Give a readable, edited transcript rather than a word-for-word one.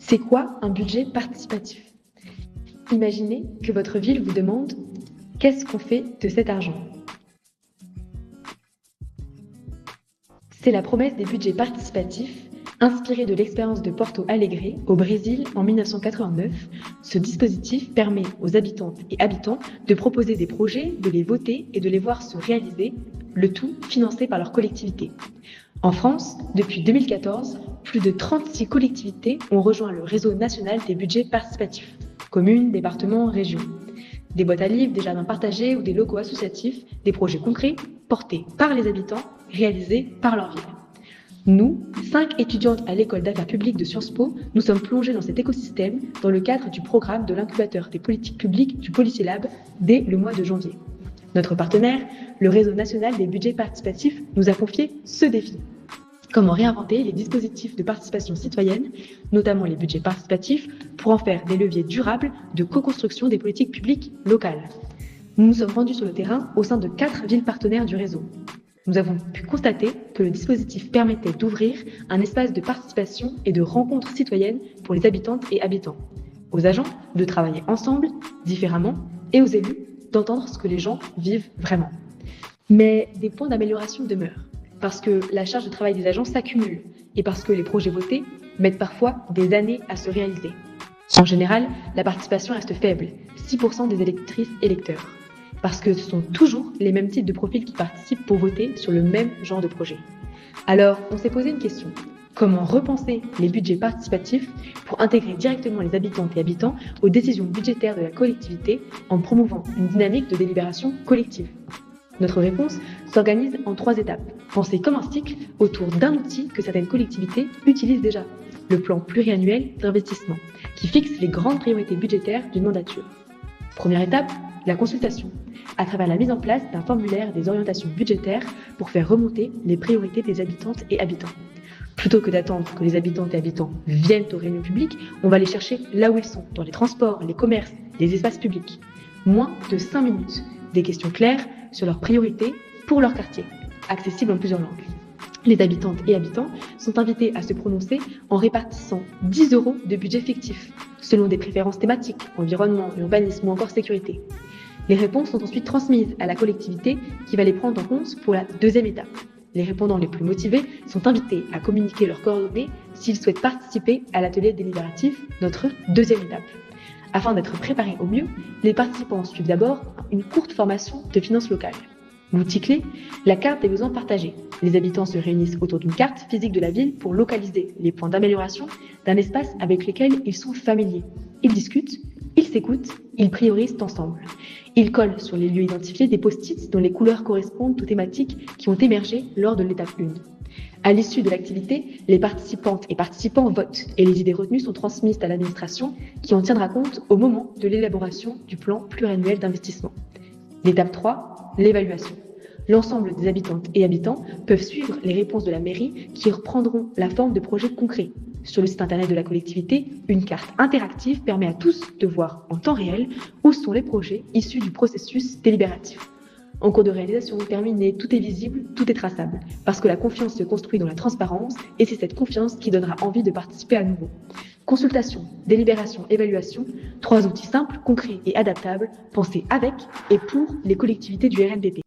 C'est quoi un budget participatif? Imaginez que votre ville vous demande « Qu'est-ce qu'on fait de cet argent ?» C'est la promesse des budgets participatifs, inspirée de l'expérience de Porto Alegre au Brésil en 1989. Ce dispositif permet aux habitantes et habitants de proposer des projets, de les voter et de les voir se réaliser, le tout financé par leur collectivité. En France, depuis 2014, plus de 36 collectivités ont rejoint le réseau national des budgets participatifs, communes, départements, régions. Des boîtes à livres, des jardins partagés ou des locaux associatifs, des projets concrets portés par les habitants, réalisés par leur ville. Nous, 5 étudiantes à l'école d'affaires publiques de Sciences Po, nous sommes plongées dans cet écosystème dans le cadre du programme de l'incubateur des politiques publiques du Polycylab dès le mois de janvier. Notre partenaire, le réseau national des budgets participatifs, nous a confié ce défi. Comment réinventer les dispositifs de participation citoyenne, notamment les budgets participatifs, pour en faire des leviers durables de co-construction des politiques publiques locales. Nous nous sommes rendus sur le terrain au sein de 4 villes partenaires du réseau. Nous avons pu constater que le dispositif permettait d'ouvrir un espace de participation et de rencontre citoyenne pour les habitantes et habitants, aux agents de travailler ensemble, différemment, et aux élus d'entendre ce que les gens vivent vraiment. Mais des points d'amélioration demeurent, parce que la charge de travail des agents s'accumule et parce que les projets votés mettent parfois des années à se réaliser. En général, la participation reste faible, 6% des électrices et électeurs, parce que ce sont toujours les mêmes types de profils qui participent pour voter sur le même genre de projet. Alors, on s'est posé une question. Comment repenser les budgets participatifs pour intégrer directement les habitantes et habitants aux décisions budgétaires de la collectivité en promouvant une dynamique de délibération collective? Notre réponse s'organise en 3 étapes, pensées comme un cycle autour d'un outil que certaines collectivités utilisent déjà, le plan pluriannuel d'investissement, qui fixe les grandes priorités budgétaires d'une mandature. Première étape, la consultation, à travers la mise en place d'un formulaire des orientations budgétaires pour faire remonter les priorités des habitantes et habitants. Plutôt que d'attendre que les habitantes et habitants viennent aux réunions publiques, on va les chercher là où ils sont, dans les transports, les commerces, les espaces publics. Moins de 5 minutes, des questions claires sur leurs priorités pour leur quartier, accessibles en plusieurs langues. Les habitantes et habitants sont invités à se prononcer en répartissant 10 € de budget fictif, selon des préférences thématiques, environnement, urbanisme ou encore sécurité. Les réponses sont ensuite transmises à la collectivité qui va les prendre en compte pour la deuxième étape. Les répondants les plus motivés sont invités à communiquer leurs coordonnées s'ils souhaitent participer à l'atelier délibératif, notre deuxième étape. Afin d'être préparés au mieux, les participants suivent d'abord une courte formation de finances locales. L'outil clé, la carte des besoins partagés. Les habitants se réunissent autour d'une carte physique de la ville pour localiser les points d'amélioration d'un espace avec lesquels ils sont familiers. Ils discutent, ils s'écoutent, ils priorisent ensemble. Ils collent sur les lieux identifiés des post-it dont les couleurs correspondent aux thématiques qui ont émergé lors de l'étape 1. À l'issue de l'activité, les participantes et participants votent et les idées retenues sont transmises à l'administration qui en tiendra compte au moment de l'élaboration du plan pluriannuel d'investissement. L'étape 3, l'évaluation. L'ensemble des habitantes et habitants peuvent suivre les réponses de la mairie qui reprendront la forme de projets concrets. Sur le site internet de la collectivité, une carte interactive permet à tous de voir en temps réel où sont les projets issus du processus délibératif. En cours de réalisation, terminé, tout est visible, tout est traçable, parce que la confiance se construit dans la transparence et c'est cette confiance qui donnera envie de participer à nouveau. Consultation, délibération, évaluation, 3 outils simples, concrets et adaptables, pensés avec et pour les collectivités du RNPP.